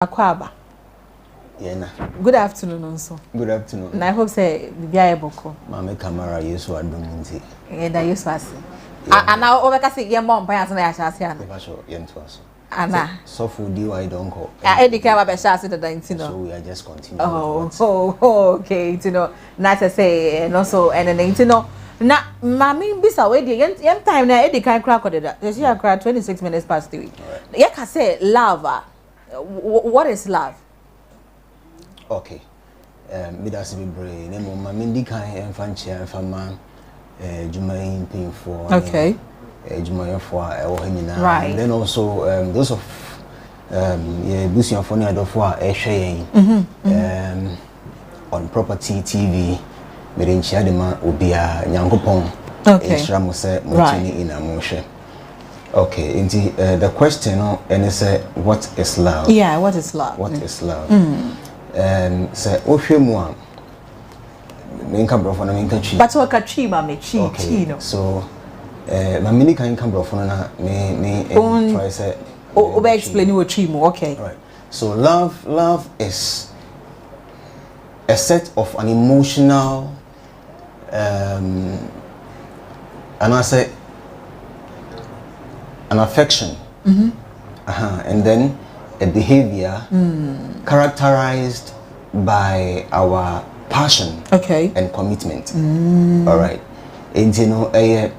Akwaba. Yeah. Good afternoon also. Good afternoon. And I hope say bia eboko. Mama camera yesu adumunti. Yeah, that yesu ase. And now obeka say ye mom pan ase na ya shase ana. Eba sho yento aso. Ana. So for di why don't go. Edika ba be shase the 19 no. So we are just continuing. Okay, you know. Not to say and also and then you know. Na mami bisa we dey yen time na edika kra kodeda. They say kra 26 minutes past 3. Ye ka say love. What is love? Okay. Me that's be brave. Nemo mami ndi kan enfanche enfama jumain pin for. Okay. Jumain for nyina. Right. And then also those of yeah busian for ni adofo a ehwe on property TV me den chia de ma obia nyankopon. Okay. Ehra mo se mo tini ina mo hwe. Okay, indeed, the question is what is love? Yeah, what is love? What is love? Say ohwemu a menka brofo na menka chi. But what ka chi ma me chi chi no. So ma mini kan ka brofo na me try say obe explain what chi mo. Okay. Right. So love is a set of an emotional and I say an affection, and then a behavior characterized by our passion and commitment. All right, and you know, in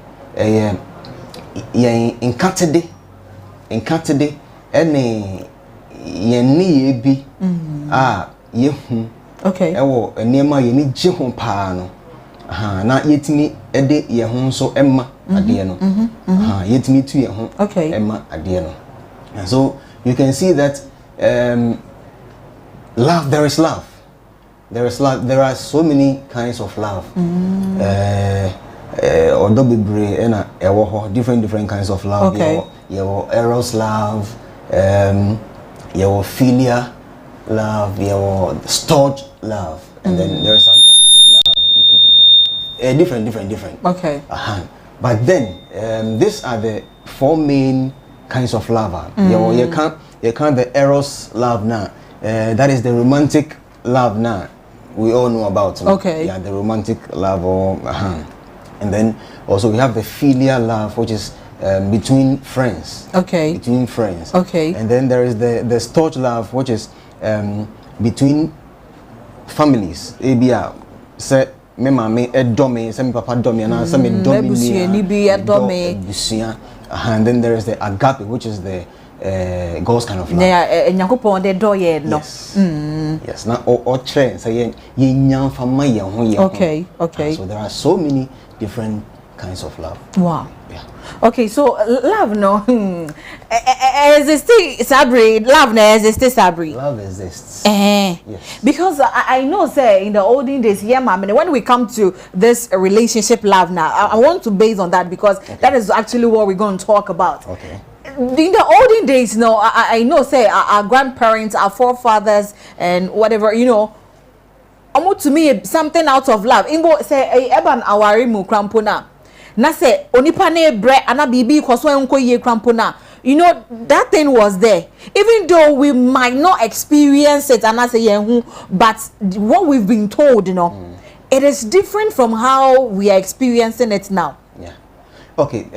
Catede, any ye bi yehu. Okay. Ewo enema ye ni je ho pa no. Na yetimi ede ye ho so emma ade no. Yetimi tu ye ho emma ade no. And so you can see that love, there is love. There is love. There are so many kinds of love. Odo bebre na ewo ho different kinds of love. Okay. Your eros love, your filial love, your stored love, and then there is agape love. Different. Okay. But then these are the four main kinds of love. You can't the eros love now. That is the romantic love now. We all know about. Okay. Yeah, the romantic love. And then also we have the filial love, which is between friends. Okay. Between friends. Okay. And then there is the stored love, which is between families. Ebia say me mama edome, say me papa dome, and say me dome and then there is the agape, which is the God's kind of love. Yes. Now or trend say ye nyam fama ye ho ye. Okay. So there are so many different kinds of love. Wow. Yeah. Okay, so love no exists Sabri, love no exists Sabri. Love exists. Yes. Because I know say in the olden days, yeah, ma'am, when we come to this relationship love now, I want to base on that because that is actually what we're going to talk about. Okay. In the olden days, no, I know say our grandparents, our forefathers and whatever, you know, almost to me something out of love. Ingo say eban awari mu krampona. Na say onipa na bre ana bibi kwaso enko ye krampona. You know, that thing was there. Even though we might not experience it and I say but what we've been told, you know, it is different from how we are experiencing it now. Yeah. Okay,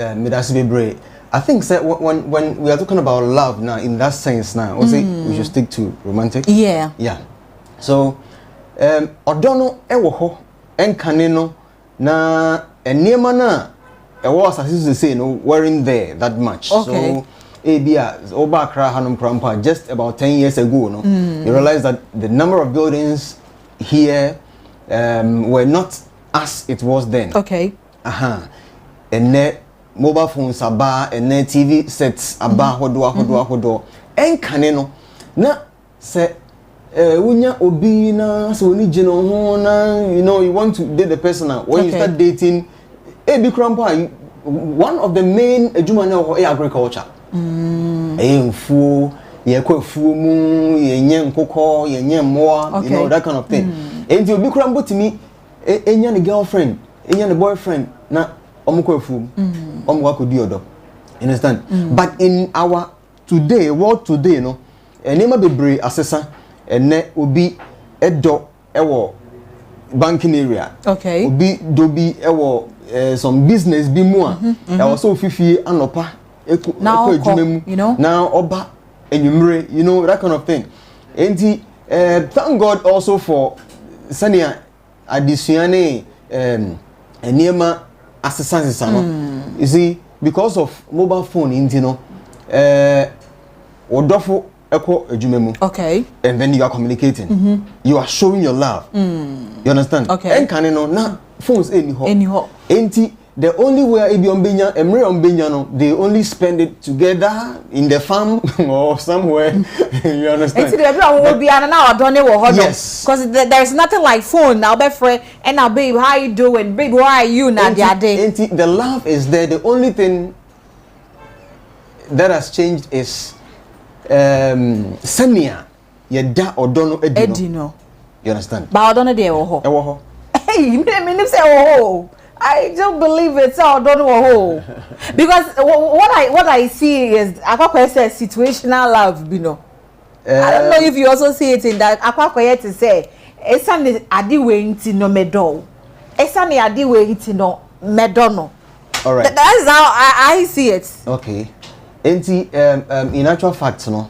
I think that when we are talking about love now, in that sense now, we should stick to romantic. Yeah. So, odono ewo ho enkane no na enema na ewo asase to say no weren't there that much. Okay. So, Abia Oba Accra Hanum Krampa just about 10 years ago, no, you realize that the number of buildings here were not as it was then. Okay. And mobile phones aba and TV sets aba hodo enkane no na se unya obi na so ni jino ho na, you know, you want to date the person now. When you start dating ebi krampa, one of the main adwuma na ho agriculture. Mfu ye kwafu mu ye nye nkokọ ye nye mmoa, you know, that kind of thing. And you obi krampo timi enya ne girlfriend, enya ne boyfriend na omukwafu omwa kodi odo. You understand? But in our world today, no, enema bebre asesa ene obi edo ewo banking area. Okay. Obi dobi ewo some business bi mu a e was so fifie anopa eku adwuma mu now oba enyumre, you know, that kind of thing. And thank God also for sania adisuane enema assistance you see, because of mobile phone you know odofo eko adwuma mu. Okay. And then you are communicating. You are showing your love. You understand? Okay. And can you know now phones anyhow. The only way they only spend it together in the farm or somewhere. You understand? Yes. Because there's nothing like phone now, best friend. And now, babe, how you doing? Babe, why are you now? The love is there. The only thing that has changed is Sania. Yeda or dono edino. You understand? But I don't know there. Hey, you mean say oh. I don't believe it. So I don't know. Because what I see is Akwakoye says situational love, you know. I don't know if you also see it in that Akwakoye to say esane adiwe nti no medo. Esane adiwe nti no medono. All right. That is how I see it. Okay. In actual fact, no.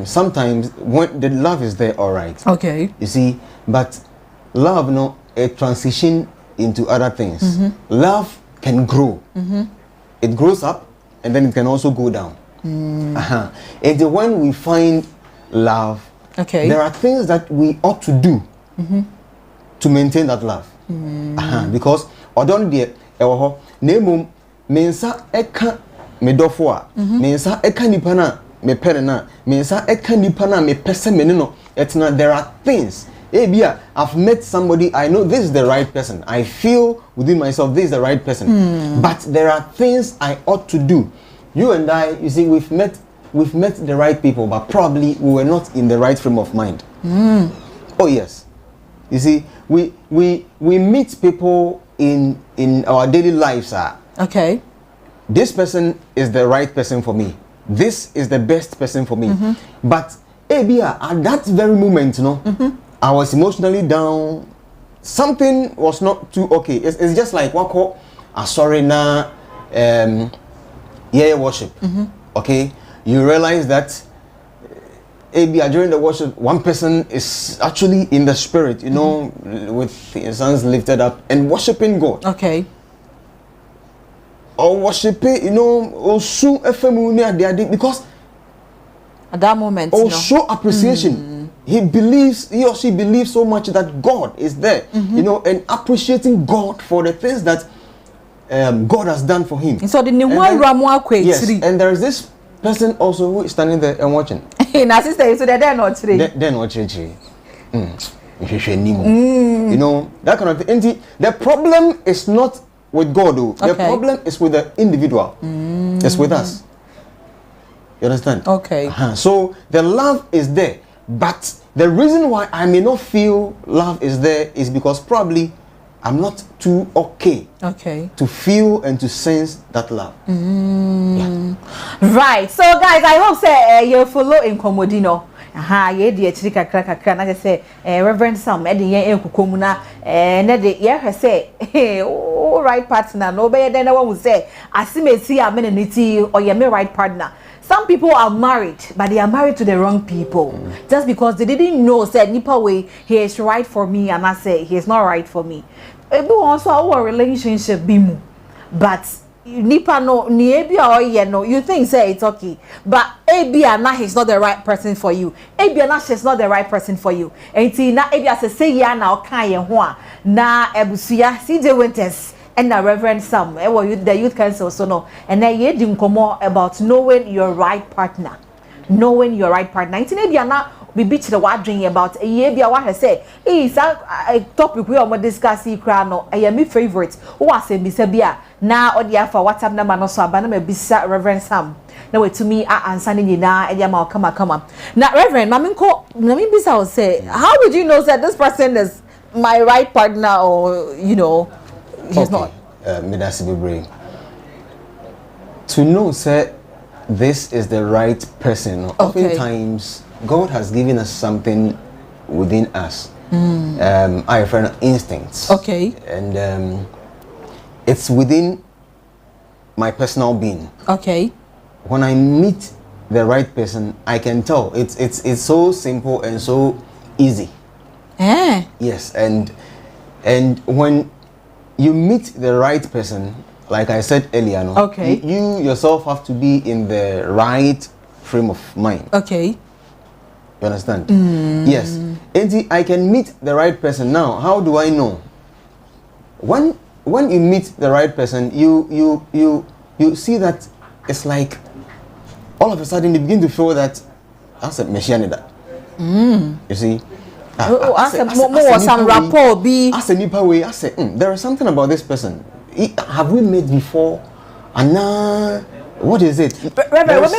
Sometimes when the love is there, all right. Okay. You see, but love, no, a transition into other things. Love can grow. It grows up and then it can also go down. And when we find love, okay, there are things that we ought to do to maintain that love. Because odon de ewo nemum mensa eka medofo a mensa eka nipa na me pere na mensa eka nipa na me pese me no etna. There are things I've met somebody, I know this is the right person. I feel within myself this is the right person. But there are things I ought to do. You and I, you see, we've met the right people, but probably we were not in the right frame of mind. Oh yes. You see, we meet people in our daily lives. Okay. This person is the right person for me. This is the best person for me. But at that very moment, I was emotionally down. Something was not too okay. It's just like wako sorry na worship. Okay, you realize that during the worship, one person is actually in the spirit, you know, with his hands lifted up and worshiping God. Okay. Or worshiping, you know, also because at that moment, or show appreciation. He or she believes so much that God is there, you know, and appreciating God for the things that God has done for him. So the yes, and there is this person also who is standing there and watching. Na sister, so they're not today. They're not today. You know, that kind of thing. And the problem is not with God, though. The problem is with the individual. It's with us. You understand? Okay. So the love is there. But the reason why I may not feel love is there is because probably I'm not too okay to feel and to sense that love. Yeah. Right. So guys, I hope say you follow in Komodino. Ye di chika krakra na say Reverend Sam e de yen ekukomu na na de ye say oh right partner no be then one will say asimeti amenity or ye me right partner. Some people are married, but they are married to the wrong people. Just because they didn't know, said, Nipa way, he is right for me, and I say, he is not right for me. It also our relationship bimu. But, Nipa no, ni ebi or ye no, you think, say, it's okay. But, ebi na, he's not the right person for you. Ebi na, she's not the right person for you. And na, ebi say, ya na, okay, ye hua. Na, ebusuya, CJ Winters. And the Reverend Sam, the Youth Council, so no, and then you didn't come more about knowing your right partner. Knowing your right partner. It's not we beach the what dream about a year. Be what I say. It's a topic we are discussing. Crano, I am my favorite. Who was a Bissabia now or the for WhatsApp number no so abaname bisa Reverend Sam. Now to me, I answer you now. And yama come on. Now, Reverend, Maminko, Namin Bisa will say, how would you know that this person is my right partner or you know? He's not. To know, say, this is the right person. Okay. Oftentimes, God has given us something within us. I refer to instincts. Okay. And it's within my personal being. Okay. When I meet the right person, I can tell. It's so simple and so easy. Yes, and when you meet the right person, like I said earlier, no, okay, you yourself have to be in the right frame of mind. Okay. You understand? Yes. And I can meet the right person now. How do I know? When you meet the right person, you see that it's like all of a sudden you begin to feel that that's a machine that. You see? Some rapport be as a nipa way, I say there is something about this person. Have we met before? And now what is it? There are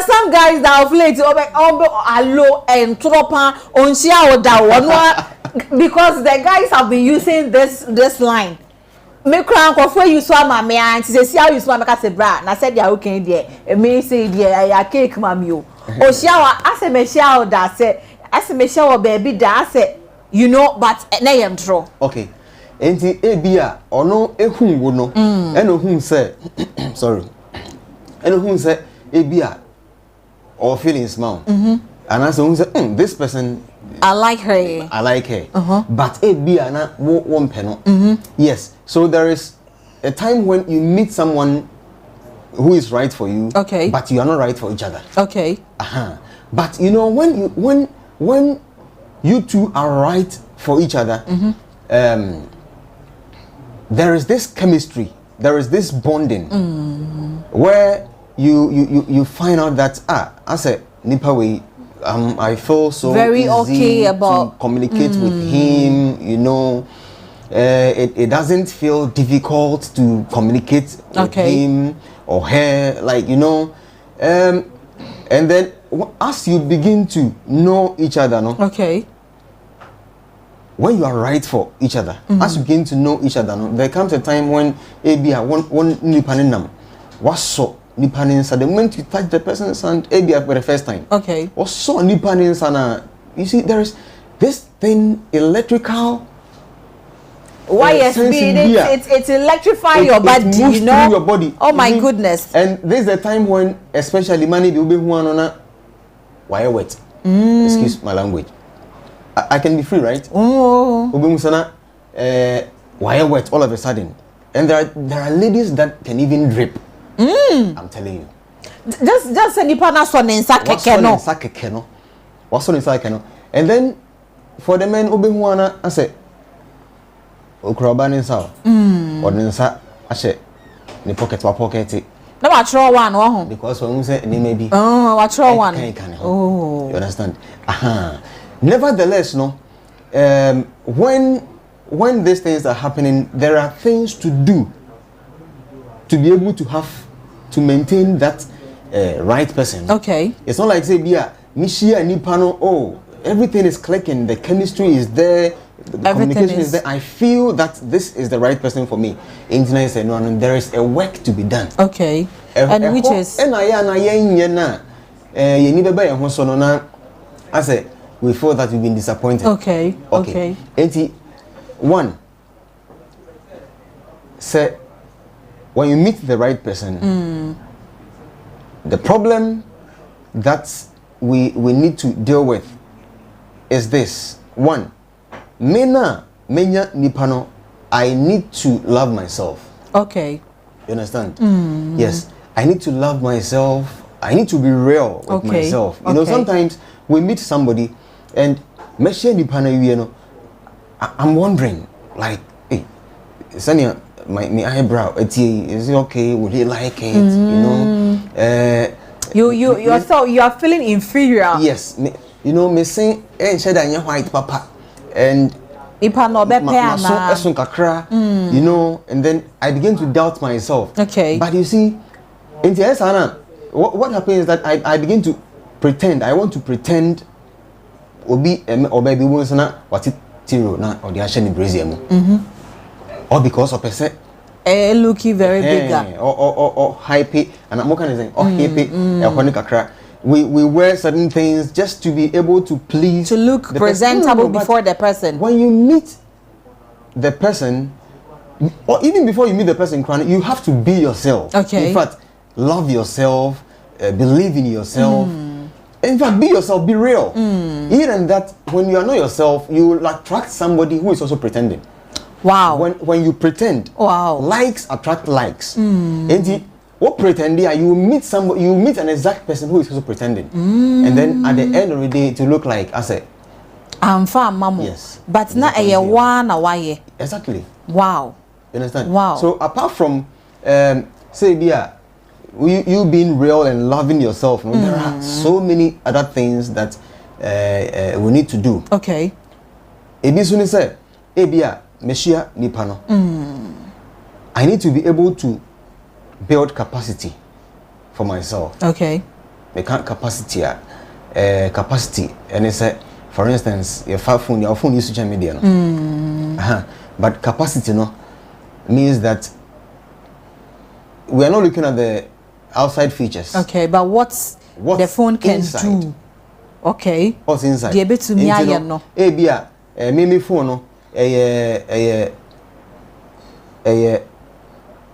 some guys that have late allo and tropa on share because the guys have been using this line. Me crank of where you saw my man, say how you saw my say bra. And I said yeah okay there. Me say there I cake mammy. O shower as a me shower that say as me shower baby that say you know but na yam tro. Okay. Enti ebia ono ehun wo no eno hun say sorry. Eno hun say ebia or feelings now. And I say hun say this person I like her. But ebia na one peno. Yes. So there is a time when you meet someone who is right for you, okay, but you are not right for each other. Okay. But you know when you two are right for each other, there is this chemistry, there is this bonding, where you find out that I said nipa way, I feel so very easy okay about to communicate with him. You know, it doesn't feel difficult to communicate with him or her, like you know, and then as you begin to know each other, no, okay, when you are right for each other, as you begin to know each other, no, there comes a time when one nipaninam was so nipanin sa the moment you touch the person's hand for the first time, okay, or so nipanin sana, you see there is this thing electrical. Why yes, it's electrifying your body, you know. Your body. Oh my goodness! And this is the time when, especially money, be wire wet. Excuse my language. I can be free, right? Oh. Wire wet all of a sudden, and there are ladies that can even drip. I'm telling you. Just send the son in sakekeno. What's on inside keno? And then for the men I say. Okrobani saw. Ordinance ashe ni pocket no watro one because when we say ni maybe watro one. You understand? Nevertheless, no, when these things are happening, there are things to do to be able to maintain that right person. Okay. It's not like say bia nishia ni pano everything is clicking, the chemistry is there, the communication is there. I feel that this is the right person for me. Internet said no, there is a work to be done. Okay. And which is I say we feel that we've been disappointed. Okay. One, say when you meet the right person, the problem that we need to deal with is this. One, menya nipano, I need to love myself. Okay. You understand? Yes, I need to love myself. I need to be real with myself. You know, sometimes we meet somebody and you know, I'm wondering, like, hey, Sanya, my eyebrow, is it okay? Would he like it? You know, you are feeling inferior. Yes, you know, me saying, white papa, and you know, and then I begin to doubt myself. Okay. But you see, in the what happens is that I begin to pretend. I want to pretend or baby once na what it tiro na or the action in Brazil. Or because of person looking very bigger or hype and I'm kind of saying hippie we wear certain things just to be able to please to look presentable before the person. When you meet the person, or even before you meet the person, you have to be yourself. Okay. In fact, love yourself, believe in yourself. In fact, be yourself, be real. Even that, when you are not yourself, you will attract somebody who is also pretending. Wow. When you pretend, likes attract likes. And what pretend you meet somebody, you meet an exact person who is also pretending, and then at the end of the day, to look like I say, I'm fine, mama. Yes. But not a one away. Exactly. Wow. You understand? Wow. So apart from say you being real and loving yourself, there are so many other things that we need to do. Okay. Ebi suni say meshia nipano. I need to be able to build capacity for myself. Okay. I can't capacity and it's for instance your phone use social media no? But capacity no means that we are not looking at the outside features. Okay, but what's the phone can inside? do? Okay. What's inside? The able to me no. Me phone no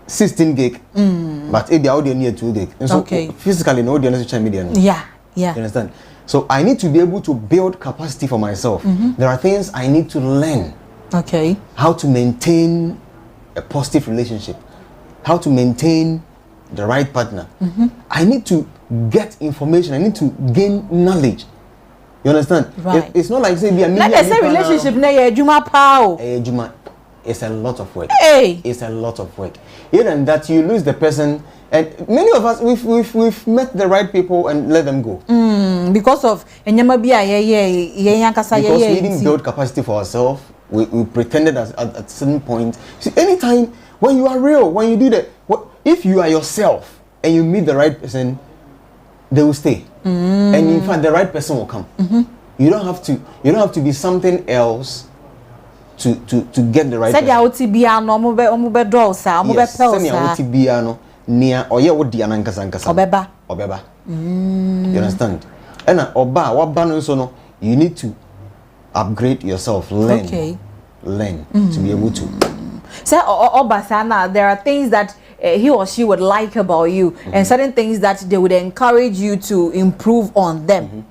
16 gig, but the audio near 2 gig. And so physically no audio on social media. No? Yeah. You understand? So I need to be able to build capacity for myself. There are things I need to learn. Okay. How to maintain a positive relationship, how to maintain the right partner. I need to get information. I need to gain knowledge. You understand? Right. It's not like say relationship na juma pao. It's a lot of work. Hey. It's a lot of work. Even that you lose the person, and many of us we've met the right people and let them go. Because of because we didn't build capacity for ourselves. We pretended at a certain point. See, anytime when you are real, when you do that, if you are yourself and you meet the right person, they will stay. And in fact, the right person will come. You don't have to be something else to get the right person. You understand? And you need to upgrade yourself, learn to be able to. So Obasana, there are things that he or she would like about you, and certain things that they would encourage you to improve on them.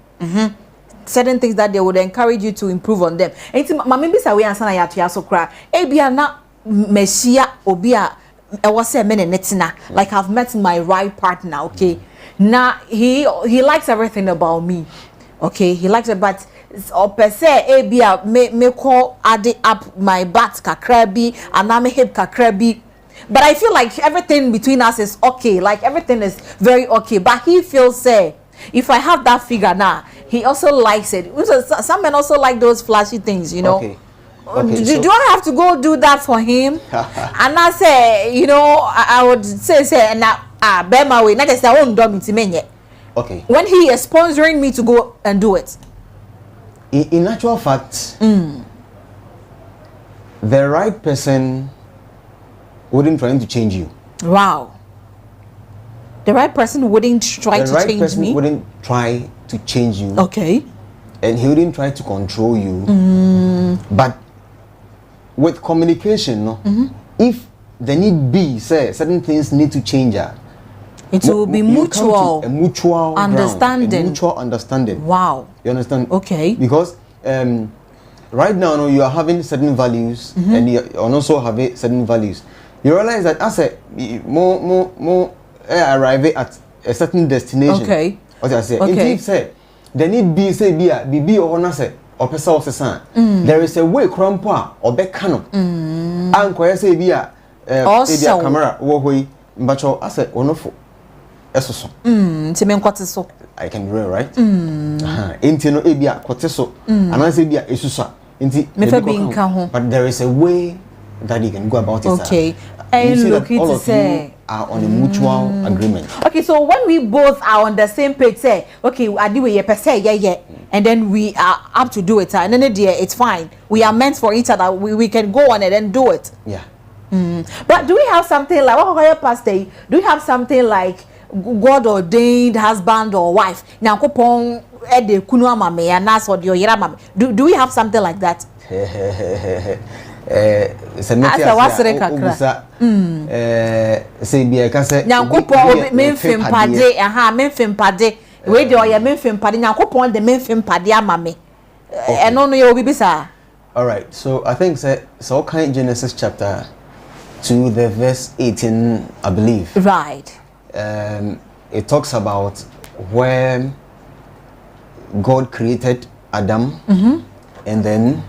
Certain things that they would encourage you to improve on them. And mama bisa we answer na ya to ya so kra. Ebia na mesia obia I was say men netina like I've met my right partner, okay? Now he likes everything about me. Okay, he likes it, but or per se ebia me call add up my butt kakrabi and I'm hip kakrabi. But I feel like everything between us is okay. Like everything is very okay. But he feels say if I have that figure now, he also likes it. Some men also like those flashy things, you know. Okay. Do I have to go do that for him? And I say, you know, I would say now bear my way. Not just I won't do it. Okay. When he is sponsoring me to go and do it. In actual fact, the right person wouldn't try to change you. Wow. The right person wouldn't try to change me? The right person wouldn't try to change you. Okay. And he wouldn't try to control you. But with communication, if the need be, say, certain things need to change her, it will be mutual. A mutual understanding. Ground, a mutual understanding. Wow. You understand? Okay. Because right now, you are having certain values and you also have certain values. You realize that as a more arrive at a certain destination. Okay. What I say? Okay. If say the need be say be or na say or pesa or say there is a way crampa or be cano. Anko say be a camera wo hoi mbacho ase onofo esoso. Timen kwate so. I can be real, right? Inti no e bia kwate so. Anase bia esuso. Inti but there is a way that you can go about it. Okay. And look to say are on a mutual agreement. Okay, so when we both are on the same page, say, okay, I do it per se, yeah, and then we are up to do it, and then it's fine. We are meant for each other. We can go on it and do it. Yeah. But do we have something like what pastor? Do we have something like God ordained husband or wife? Nyankopon ede kunu amame ya na so de oyira amame. Do we have something like that? Say be ka say Nyankopon memfim pade memfim pade we de oya memfim pade Nyankopon de memfim pade amame. Eno no ye obi bisa. All right, so I think so kind Genesis chapter 2 the verse 18 I believe. Right. It talks about when God created Adam and then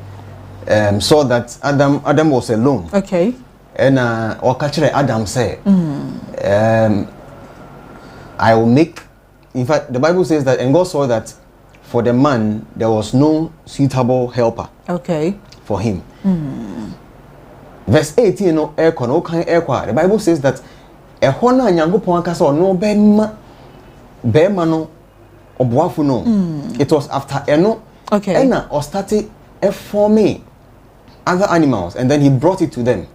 saw that Adam was alone. Okay. And Adam said, I will make, in fact the Bible says that, and God saw that for the man there was no suitable helper. Okay. For him. Verse 18 no the Bible says that a hona Nyankopon aka say no bema no oboafo no. It was after eno. Okay. Ena or started forming other animals and then he brought it to them.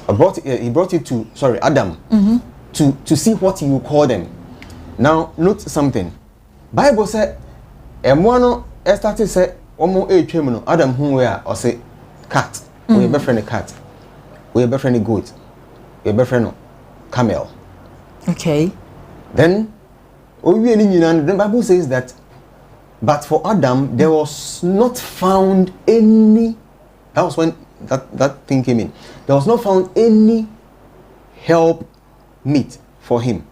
He brought it to Adam to see what he would call them. Now note something. Bible said no started say omo etwem no Adam hu we or say cat. We befriend a cat. We befriend a goat. We befriend a camel. Okay. Then the Bible says that but for Adam there was not found any, that was when that thing came in, there was not found any help meet for him.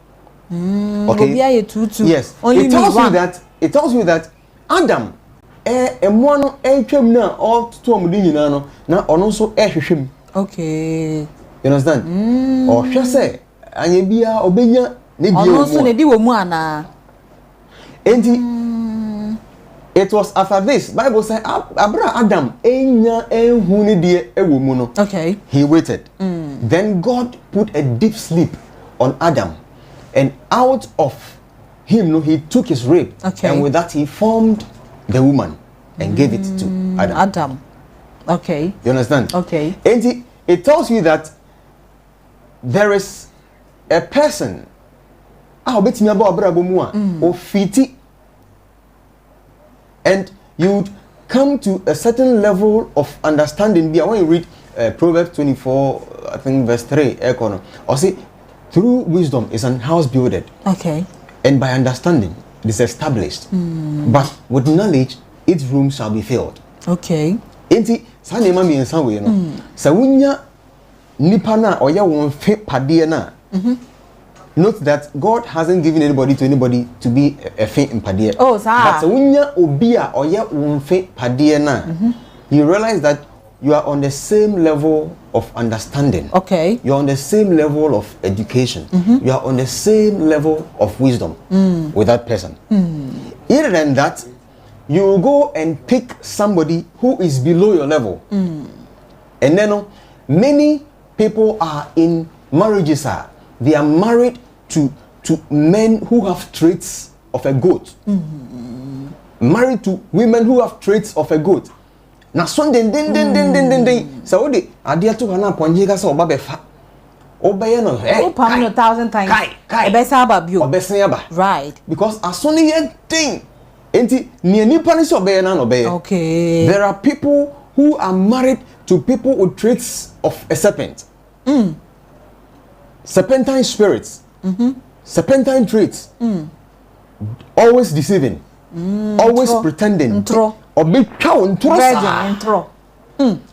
Okay. Yes. Only it tells you that Adam emono etwem na all to omudi nyina no na ono nso ehwehwem. Okay. You understand? Or hwe say anya bia obenya ne bia ono nso ne di wo mu ana. Enti it was after this Bible say abra Adam enya enhu ne die ewo mu no. Okay. He waited. Then God put a deep sleep on Adam, and out of him no he took his rib. Okay. And with that he formed the woman and gave it to Adam. Okay. You understand? Okay. And it tells you that there is a person and you would come to a certain level of understanding. When you read Proverbs 24, I think verse 3, or say, through wisdom is an house builded. Okay. And by understanding it is established. But with knowledge its room shall be filled. Okay. Enti sa nema mi ensa we no. Sa wunya nipa na oya won fe pade na. Note that God hasn't given anybody to be a fe in pade. Oh, sir. But sa wunya obi a oya won fe pade na. You realize that you are on the same level of understanding. Okay. You are on the same level of education. You are on the same level of wisdom with that person. Other than that, you will go and pick somebody who is below your level. And then many people are in marriages. They are married to men who have traits of a goat. Married to women who have traits of a goat. Na Sunday den Saudi adia to na ponje ka se oba be fa obeye no oh pam no 1,000 times ebesa aba bio obesen aba right because asoni ye thing enti ne nipa ni se obeye na no obeye. Okay. There are people who are married to people with traits of a serpent. Serpentine spirits. Serpentine traits. Always deceiving. Always pretending.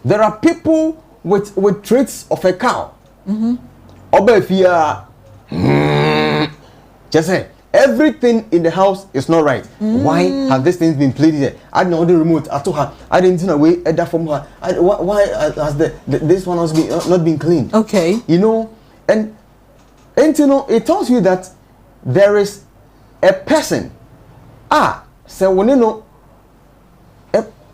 There are people with traits of a cow. Just say everything in the house is not right. Why have these things been played here? I don't know the remote. I told her I didn't know way that from her. Why has this one has been not been cleaned? Okay. You know, and you know it tells you that there is a person. So when you know.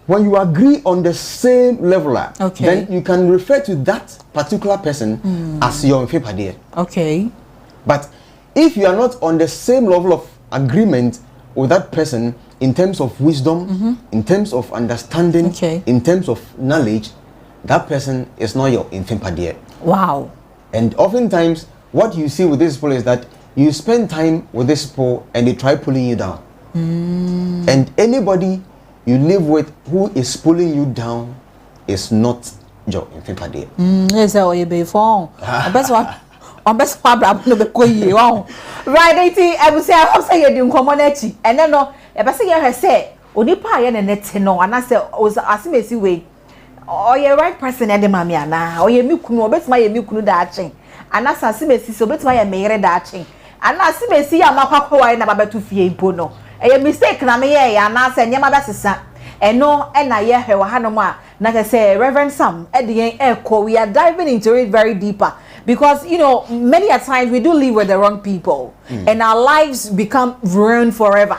When you agree on the same level, okay, then you can refer to that particular person as your inferior. Okay. But if you are not on the same level of agreement with that person in terms of wisdom, in terms of understanding, okay, in terms of knowledge, that person is not your infimpadie. Wow. And oftentimes, what you see with these people is that you spend time with these people and they try pulling you down. And anybody you live with who is pulling you down is not your infimpadie. Yes, oh, you be phone. Best one. Best one, no be koyi. Wow. Right, I will say I hope say you do commonality. And then no, I best say onipa ye na net no anase asimesi we or ye right person e de mami ana or ye mi kunu obetima ye mi kunu da achen anase asimesi so obetima ye meyere da achen anase asimesi ya makwakwa na babetu fie ipo no e mistake na me ye anase nyema besesa eno e na ye hwe wa hanom a na say Reverend Sam e de we are diving into it very deeper because you know many a times we do live with the wrong people and our lives become ruined forever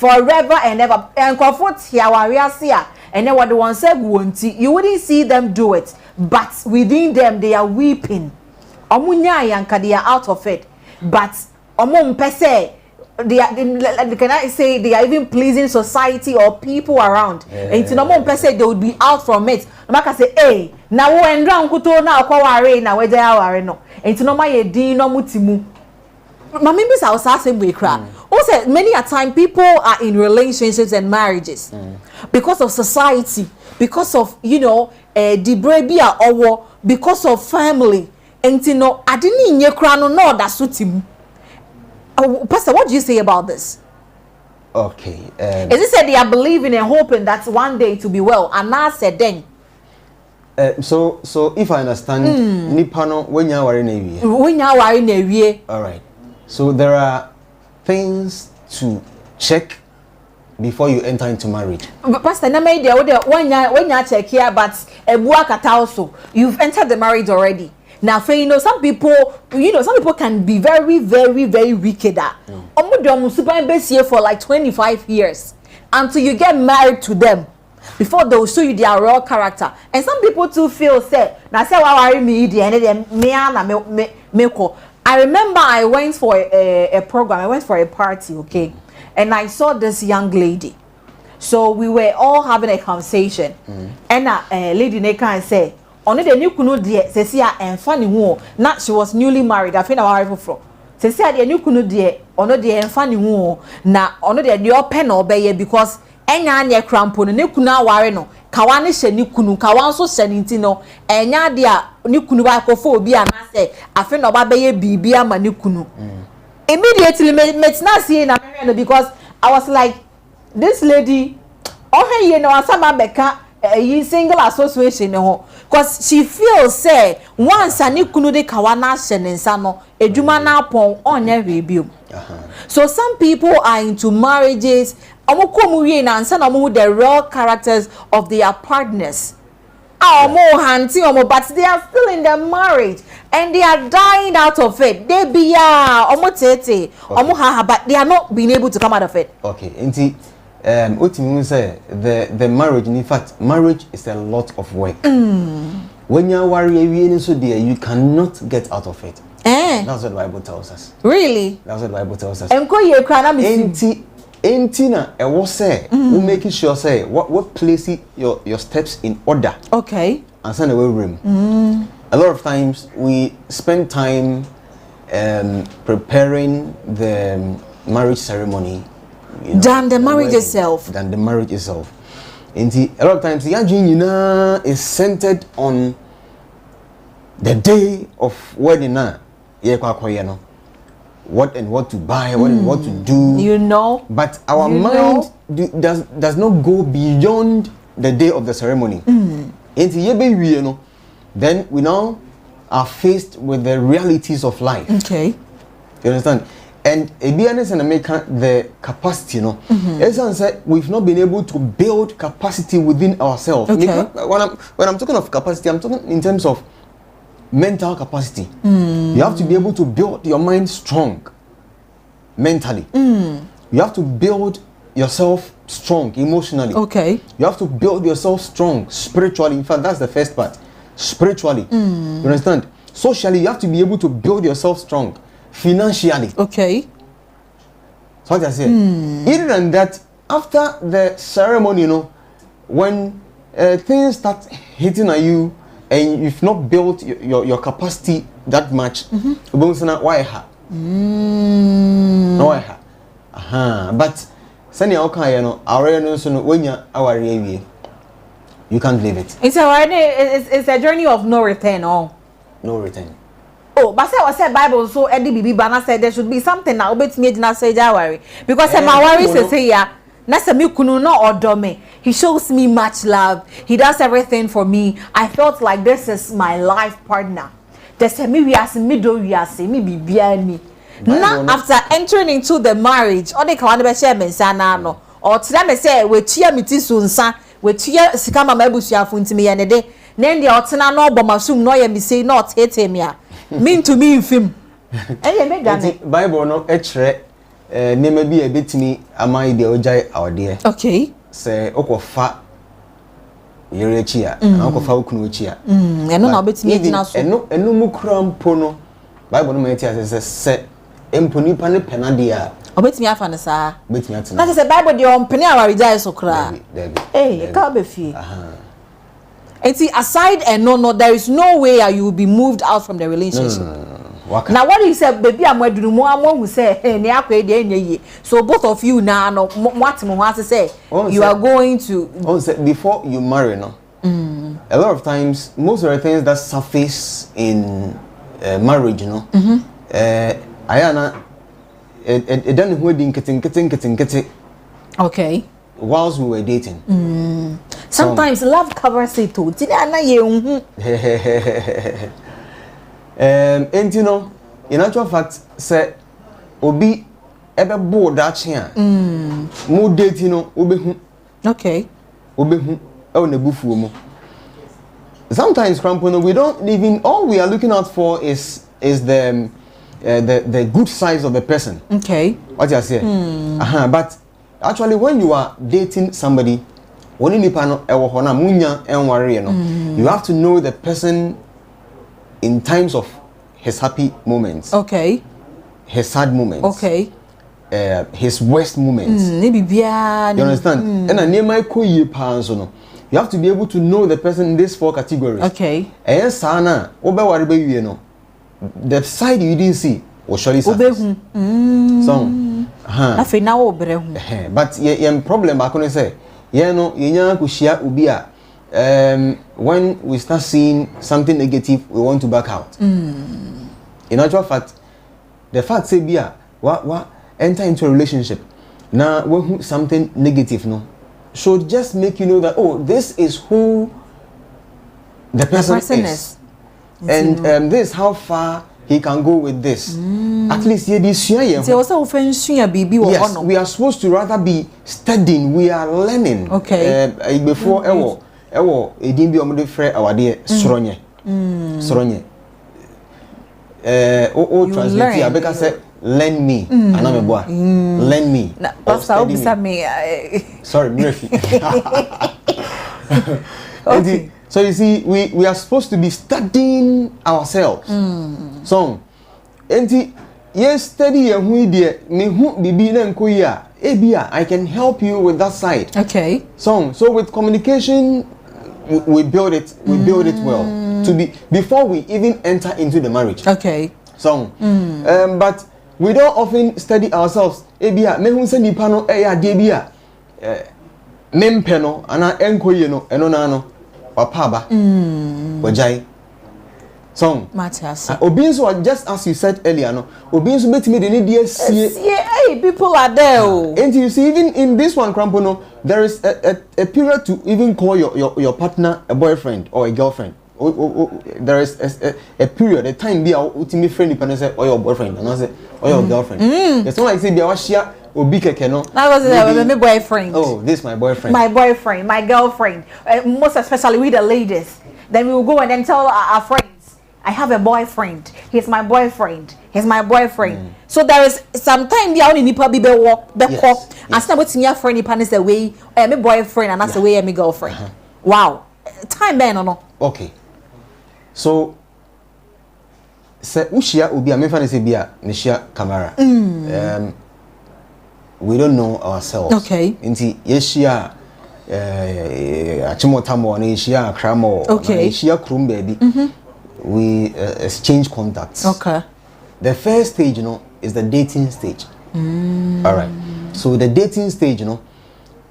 and ever. And comfort here, and then what the one said, you wouldn't see them do it, but within them they are weeping. Omunya yanka, they are out of it, but pese, they can I say they are even pleasing society or people around. And to pese they would be out from it. Maka say, hey, now when round kuto na kware na we are no. And to no my di no mutimu. Mami bisa osase we cry. Also, many a time people are in relationships and marriages because of society, because of the brebia or because of family. And you know, I didn't in crown no that suit him. Pastor, what do you say about this? Okay. Is it said they are believing and hoping that one day to be well, and now said then. So if I understand, nipano when you are in a all right. So there are things to check before you enter into marriage. Pastor, na me there when you check here, but also you've entered the marriage already. Now, for some people, some people can be very, very, very wicked. For like 25 years until you get married to them. Before they will show you their real character. And some people too feel say, now say why me I remember I went for a program, I went for a party, okay, and I saw this young lady. So we were all having a conversation, and a lady Neka said, "Only the new kunu dear, Cecia and funny wo." Not she was newly married. I think our wife from. Cecia the new kunu dear, only the and funny wo. Na only the new pen or bay because enya anya crampo ne kunu aware no. Kawane she ni kunu kawan so seniti no enya dia ni kunu ba kofo obi anase afi no ba beye bibi ama ni kunu immediately metina see na me because I was like this lady oh hey no asama beka yi single association ho because she feels say once ani kunu de kawana she nsa no eduma na pon onye hwe so some people are into marriages the real characters of their partners. But they are still in their marriage and they are dying out of it. They be but they are not being able to come out of it. Okay, what you say the marriage, in fact, marriage is a lot of work. When you are worried, you cannot get out of it. That's what the Bible tells us. Really? That's what the Bible tells us. Entina, I was say, we making sure say what place your steps in order. Okay. And send away room. A lot of times we spend time preparing the marriage ceremony. Than the marriage itself. Than the marriage itself. And a lot of times the yajin is centered on the day of wedding. What and what to buy, what and what to do. But our mind does not go beyond the day of the ceremony. Then we now are faced with the realities of life. Okay. You understand? And ABNS and America, the capacity, as said, we've not been able to build capacity within ourselves. Okay. When I'm talking of capacity, I'm talking in terms of mental capacity. You have to be able to build your mind strong mentally. You have to build yourself strong emotionally. Okay. You have to build yourself strong spiritually. In fact, that's the first part. Spiritually. You understand? Socially, you have to be able to build yourself strong financially. Okay. So what I say. Other than that, after the ceremony, when things start hitting at you, and you've not built your capacity that much, why ha? No, but sending our so when you our you can't leave it. It's a journey of no return. Oh, no return. Oh, but I said Bible so Eddie Bibi Bana said there should be something now. Bet me didn't say Jawari because my worry say yeah. Nasa mi kunu no odome. He shows me much love. He does everything for me. I felt like this is my life partner. There's a me we as me do we as me bibia ni. Now after entering into the marriage, all the kawan be share mensana no. Or tira me say we tia mi ti sunsa, we tia sika mama ebusuafo ntimi ye ne de. Then the otena no bomasum no ye me say not hate me a. Mean to me film. Eh me dane. Bible no echre name bi e betimi amai de ojai awde. Okay. Say okofa yere chi a, na okofa okunu chi a. Eno na betimi agina so. Eno mu krampo no. Bible no meti ase se emponi pa ne penade a. Obetimi afa ne sa. Betimi atena. Na say Bible de ompene awarejai so kra. Eh, ka be fi. And see, aside and no, there is no way you will be moved out from the relationship. Now, what you said, baby, I'm going to do more who say, hey, so both of you now, no, what to say, you are going to. Before you marry, no, a lot of times, most of the things that surface in marriage, you know, Ayana, it doesn't wedding, getting. Okay. Whilst we were dating. Sometimes love covers it too. And you know, in actual fact, say obi ebe bo that chair. Mo date you know, obehu. Okay. Obehu. Oh nebufu mo. Sometimes, Crampono, we don't even. All we are looking out for is the good size of the person. Okay. What you say? But actually, when you are dating somebody, you have to know the person in times of his happy moments. Okay. His sad moments. Okay. His worst moments. You understand? And you have to be able to know the person in these 4 categories. Okay. The side you didn't see will surely surface. So, but the problem I can say, when we start seeing something negative, we want to back out. In actual fact, the fact say what enter into a relationship now when something negative no should just make you know that this is who the person is. And this is how far he can go with this. At least yes, we are supposed to rather be studying. We are learning. Okay. Before it didn't be on the free our dear Soronye. Soronye. Translate. I better say lend me. Lend me. Sorry, Murphy. Okay. So you see, we are supposed to be studying ourselves. So, yes, study and we dear me who be I can help you with that side. Okay. So with communication, we build it. We build it well to be before we even enter into the marriage. Okay. So, but we don't often study ourselves. Ebia me who send pano debia mempeno ana enkoye no eno na no papa ba wajai song Matters. Obinso, just as you said earlier, no Obinso met me the need hey, people are there. And you see, even in this one, Crampono, there is a period to even call your partner a boyfriend or a girlfriend. There is a period, a time be our ultimate friend, you say, or your boyfriend, and I say, or your girlfriend. It's not like say, be our share or big no. That was my boyfriend. Oh, this is my boyfriend. My boyfriend, my girlfriend. Most especially with the ladies. Then we will go and then tell our friends, I have a boyfriend. He's my boyfriend. He's my boyfriend. So there is some time the only nipa be walk the walk. And some what's your friend nipa is the way my boyfriend and that's the way my girlfriend. Wow. Time ben or no? Okay. So se ushia obi a mefa ne se bia ne shia camera. We don't know ourselves. Okay. Inti yeshia Achimotamo na Asia Kramo na Asia Krum baby. We exchange contacts. Okay. The first stage, is the dating stage. All right. So the dating stage,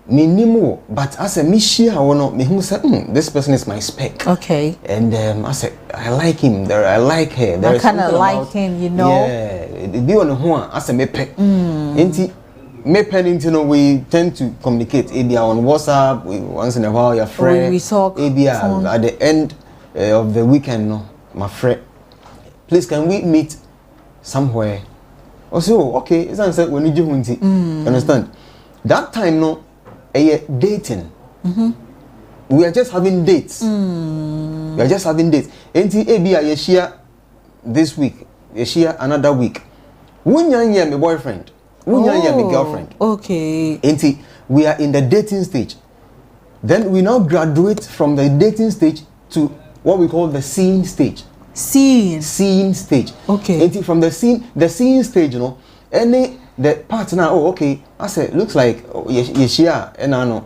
minimum, but as a Mishia or me who said, this person is my spec. Okay. And I said, I like him. I like her. I kind of like him, Yeah. It be on the one as a mepe. We tend to communicate. Maybe on WhatsApp, once in a while, your friend. We talk. Maybe at the end of the weekend, my friend. Please, can we meet somewhere? Also, okay, it's answered when you understand? That time, dating. We are just having dates. We are just having dates. You share this week, you share another week. When you're my boyfriend, when you're my girlfriend. Okay. We are in the dating stage. Then we now graduate from the dating stage to what we call the seeing stage. Seeing stage. Okay. From the seeing stage, the partner, okay, I said, looks like you share, and I know,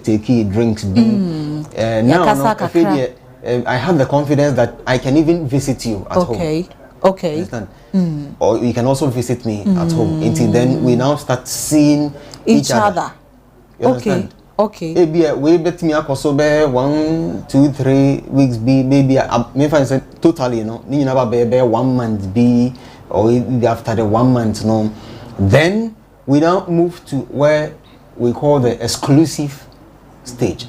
take drinks, now, I have the confidence that I can even visit you at home. Okay. Understand? Or you can also visit me at home. Until then, we now start seeing each other. You understand? Okay. Maybe we bet me akoso be 1, 2, 3 weeks be maybe me find say totally ni never be 1 month be or after the 1 month then we now move to where we call the exclusive stage.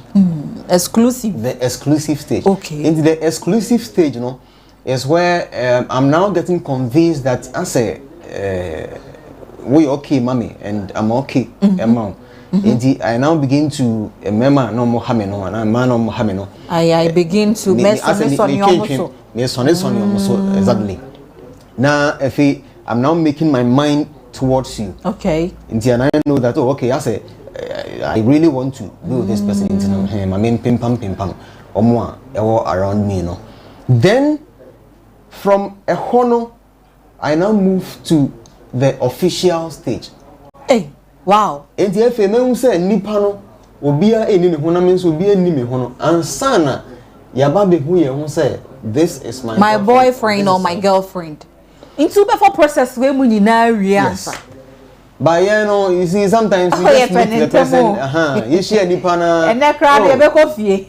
Exclusive. The exclusive stage. Okay. In the exclusive stage, is where I'm now getting convinced that I say we okay, mommy, and I'm okay, mom. I now begin to remember no more hameno and man no more hameno. I begin to mess on your muscle. Exactly. Now, if I'm now making my mind towards you. Okay. And I know that okay, I really want to do this person into him. I mean, pim pam, or more around me, Then, from a honor, I now move to the official stage. Hey, wow. And the FMM said, Nipano, Obia, any honaments will be any hono. And Sana, Yababi, who say, this is my boyfriend or my girlfriend. Into before process, when we now answer. But you see, sometimes you just meet the person, you share Nipana, and that crowd, you coffee.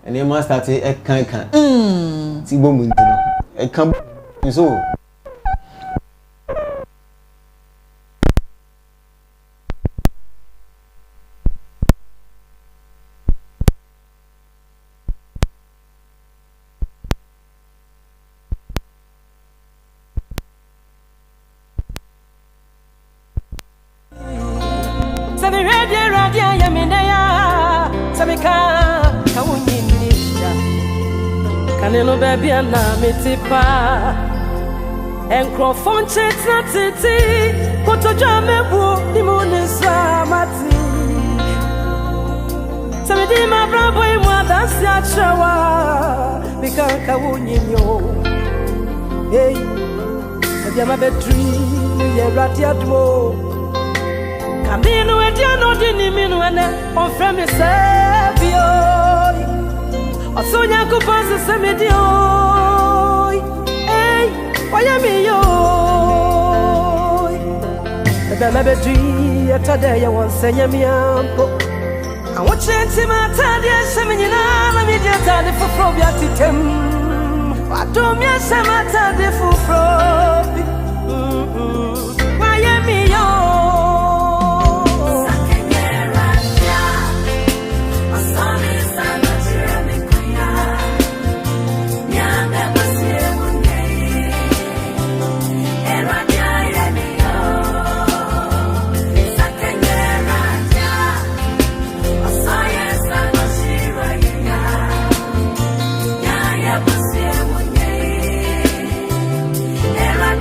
And they must start a can. See, woman, a come so. Kanelo baby na mitipa enkrofon chetra titi kotoja mebu di munisa mati samedi ma brabo e mo dance achawa bikanka wunyinyo hey edia ma betri ye rati admo kamino edia no di ni minu ene on frame sabio Osonya kupasa semedio Hey, waya mi yo Ebe mebedri etade ya wansenya mi ampo Awuchenti matadi ya semenyina na media tadi fufrobi atitem Wadumi ya sematadi fufrobi Waya mi yo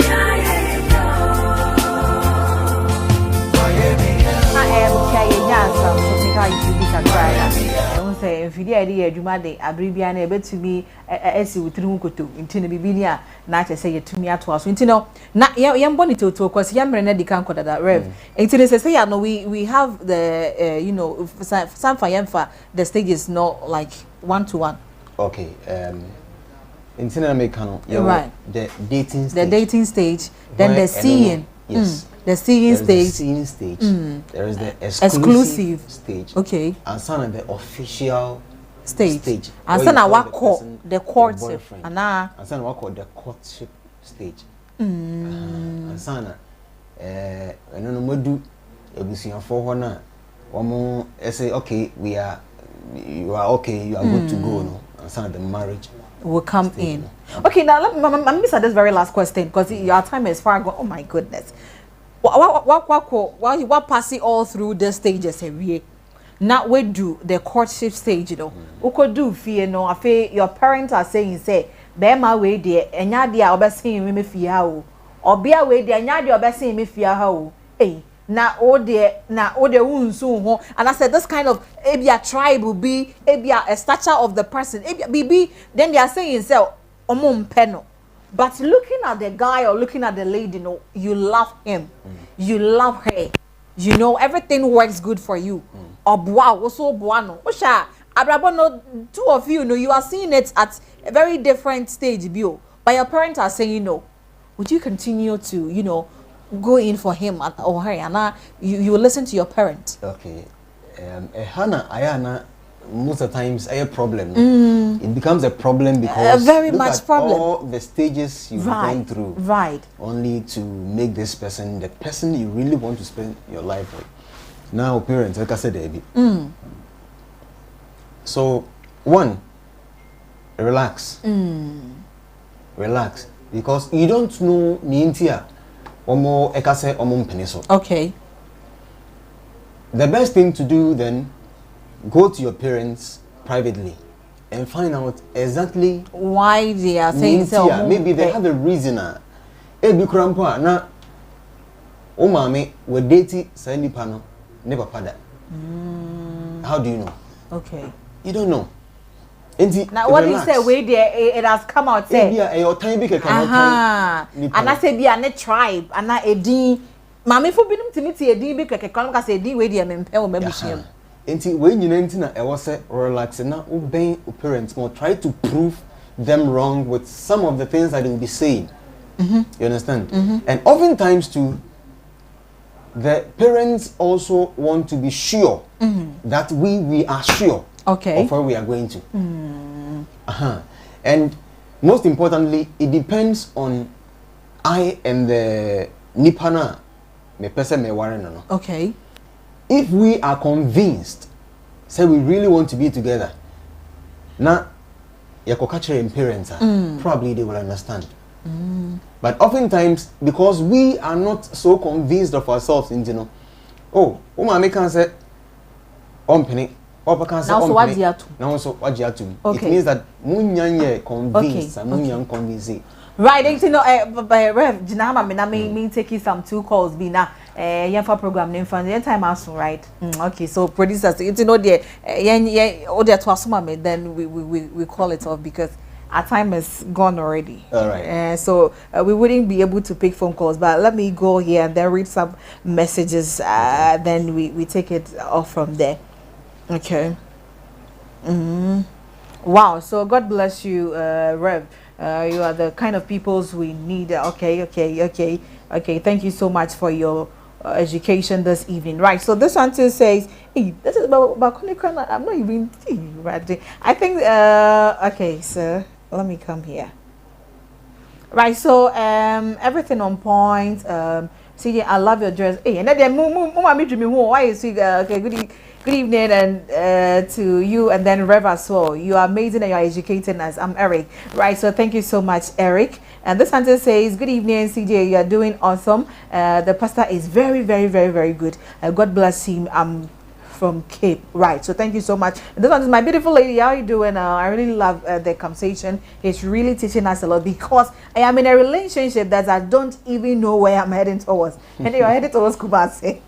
Yeah. say if you idea adwuma de abribia na ebetumi esi witiri hu koto nti na bibini a na che say yetumi ato aso nti no na yembo ni toto kwasi yamre na dikan kodada rev nti ne say ya no we have the you know some for yemfa the stage is not like 1-to-1. Okay, nti na make no right. The dating stage. The dating stage, then the seeing. Yes. The seeing stage. The seeing stage. There is the exclusive stage. Okay. And some the official stage. And some what call the courtship. And some what call the courtship stage. And some no mo do ebusiafo ho na omo say okay you are okay, you are good to go no. And some the marriage will come in. Okay, now let me answer this very last question because your time is far gone. Oh my goodness. What passing all through the stages every now we do the courtship stage, you know. Uko do fear no afe your parents are saying say be my way there enya dia obesing me fear o obia we there enya dia obesing me fear ha o eh na o de unsu ho. And I said this kind of ebia tribe will be ebia a stature of the person ebia bibi then they are saying say omum peno. But looking at the guy or looking at the lady, you know, you love him, you love her, you know, everything works good for you. Wow, also buano. Osha, abrabono, two of you know, you are seeing it at a very different stage, bio. But your parents are saying no. Would you continue to, you know, go in for him or her? And you will listen to your parents. Okay. Hannah, Ayana, most of the times a problem. It becomes a problem because very much problem. All the stages you've gone through, right? Only to make this person the person you really want to spend your life with. Now, parents, like I said, Debbie. So, one, relax. Relax, because you don't know Nintia Omo Ekase Omo Peniso. Okay. The best thing to do then, go to your parents privately and find out exactly why they are saying so. Maybe they have a reason. Ebi kurampo na o mama we date Sandy Pano never pada. How do you know? Okay. You don't know. Now what you say where there it has come out say. Your time be can out. And I say be a tribe and na edin mama fo binum timiti edin be keke kan ka say edin we there mempe o mabushiem. Enti when you na e was relax na obey parents more try to prove them wrong with some of the things that they will be saying. You understand? And oftentimes too the parents also want to be sure that we are sure of where we are going to. And most importantly, it depends on I and the Nipana me person me warren no. Okay. If we are convinced, say we really want to be together, now your parents probably they will understand. But oftentimes, because we are not so convinced of ourselves, you know, mama can say, penny, or can say, now so what you to. It means that munyanye convinced and munyan convincing. Right, you know, Rev, Jinama, me taking some 2 calls, be now, for program name for the time also, right? Okay, so producers, you know, the then we call it off because our time is gone already. All right. So we wouldn't be able to pick phone calls, but let me go here and then read some messages. Then we take it off from there. Okay. Wow. So God bless you, Rev. You are the kind of peoples we need. Okay. Thank you so much for your education this evening. Right. So this one says, hey, this is about I'm not even right. I think okay, sir. Let me come here. Right. So everything on point. CJ, I love your dress. Hey, and then mama me dreaming home. Why is okay? Good evening and to you and then Rev as well. You are amazing and you are educating us. I'm Eric. Right, so thank you so much, Eric. And this hunter says, good evening, CJ. You are doing awesome. The pastor is very, very, very, very good. God bless him. I'm from Cape. Right, so thank you so much. And this one is my beautiful lady. How are you doing? I really love the conversation. It's really teaching us a lot because I am in a relationship that I don't even know where I'm heading towards. And you're headed towards Kumasi.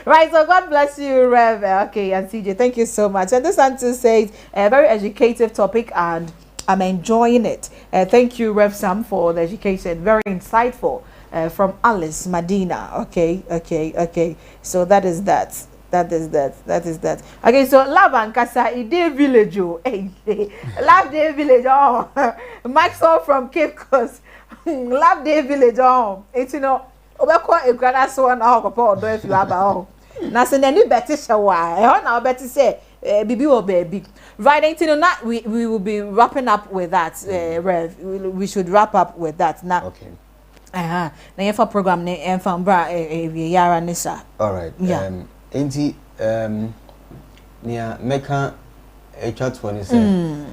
Right, so God bless you, Rev. Okay, and CJ, thank you so much. And this answer says a very educative topic, and I'm enjoying it. Thank you, Rev Sam, for the education. Very insightful. From Alice Medina. Okay. So that is that. Okay, so Love and Casa Ide Village. Hey, Love Day Village. Oh, Maxwell from Cape Coast. Love Day Village. Oh, it's Obeko a grana so na hokopo odo if you aba na se na ni beti shawa e ho na beti say bibi or baby right not we will be wrapping up with that Rev. We should wrap up with that now. Okay. Na yefa program ne emfa mbra yara nisa. All right. Yeah. Near Mecca a chat when you say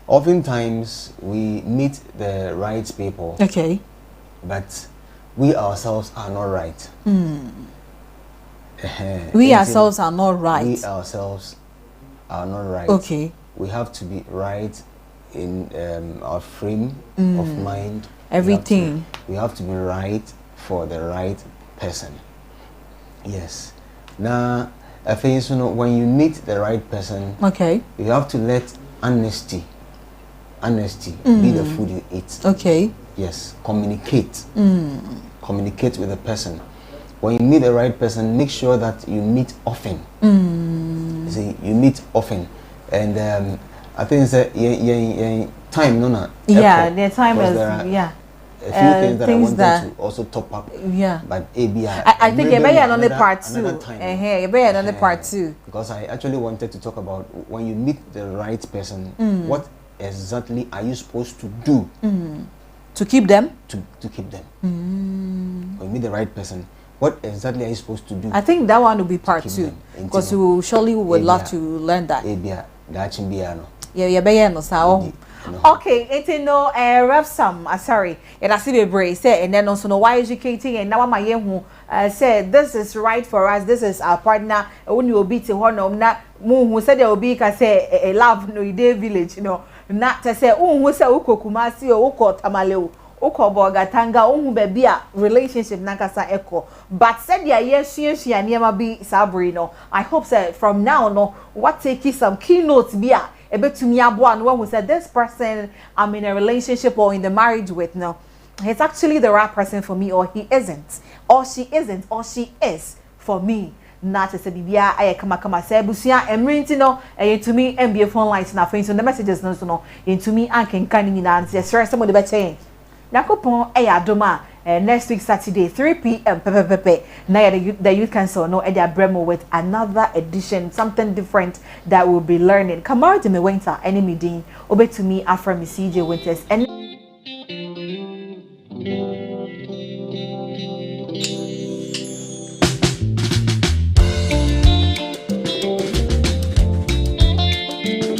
oftentimes we meet the right people. Okay. But we ourselves are not right. We ourselves are not right. We ourselves are not right. Okay. We have to be right in our frame of mind. Everything. We have to be right for the right person. Yes. Now, I think when you meet the right person, okay, you have to let honesty be the food you eat. Okay. Yes. Communicate. Communicate with the person. When you meet the right person, make sure that you meet often. You see, you meet often, and I think it's time, no. Yeah, the time is a few things that I wanted to also top up. Yeah. But ABI. I think you better on the part 2. You better on the part 2. Because I actually wanted to talk about when you meet the right person, what exactly are you supposed to do to keep them? To keep them. When you meet the right person, what exactly are you supposed to do? I think that one will be part 2. Because you surely would love to learn that. Yeah, no sao. Okay, it's Rev Sam, sorry, and I see the brain say, and then also no why educating, and now my who said this is right for us, this is our partner. When you will be to one of that moon who said there will be say a love no day village, not to say who say uko kumasi or uko tamaleo. Uko bogatanga umu baby a relationship nakasa echo, but said yes she and never be Sabrino. I hope that from now no what take some keynotes be a bit to me one when we said this person I'm in a relationship or in the marriage with now. He's actually the right person for me, or he isn't, or she isn't, or she is for me. Not to say bibia I kama say busia emrinti no to me NBA phone lines na friends so the messages no into me I can na stress somebody better. Nakopon Adoma next week Saturday 3 p.m. Now the Youth Council no Edia Bremo with another edition, something different that we'll be learning. Kamara to me winter enemy din obe to me after me CJ Winters and